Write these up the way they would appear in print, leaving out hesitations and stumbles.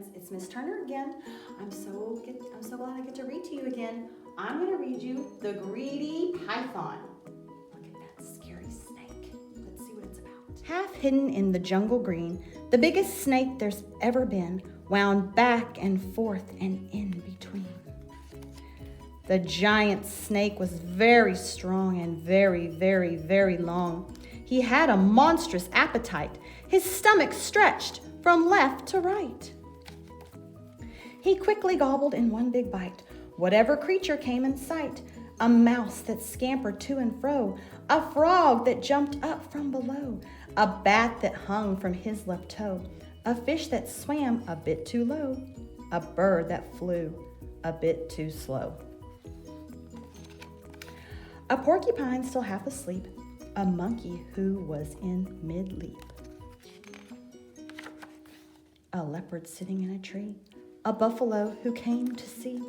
friends. It's Miss Turner again. I'm so glad I get to read to you again. I'm going to read you The Greedy Python. Look at that scary snake. Let's see what it's about. Half hidden in the jungle green, the biggest snake there's ever been wound back and forth and in between. The giant snake was very strong and very, very, very long. He had a monstrous appetite. His stomach stretched from left to right. He quickly gobbled in one big bite whatever creature came in sight. A mouse that scampered to and fro, a frog that jumped up from below, a bat that hung from his left toe, a fish that swam a bit too low, a bird that flew a bit too slow. A porcupine still half asleep, a monkey who was in mid-leap, a leopard sitting in a tree, a buffalo who came to see,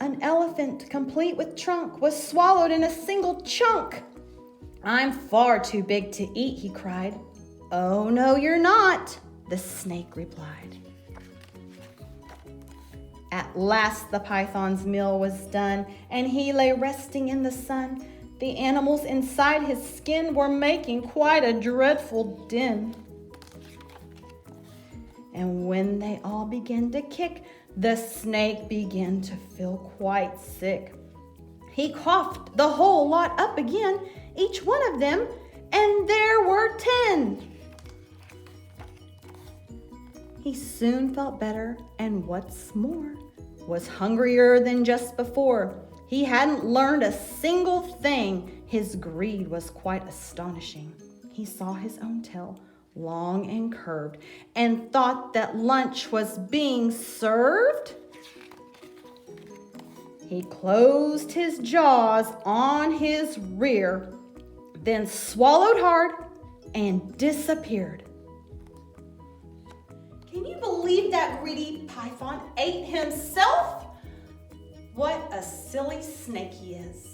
an elephant complete with trunk was swallowed in a single chunk. "I'm far too big to eat," he cried. "Oh, no, you're not," the snake replied. At last the python's meal was done, and he lay resting in the sun. The animals inside his skin were making quite a dreadful din. And when they all began to kick, the snake began to feel quite sick. He coughed the whole lot up again, each one of them, and there were 10. He soon felt better, and what's more, was hungrier than just before. He hadn't learned a single thing. His greed was quite astonishing. He saw his own tail, long and curved, and thought that lunch was being served. He closed his jaws on his rear, then swallowed hard and disappeared. Can you believe that greedy python ate himself? What a silly snake he is.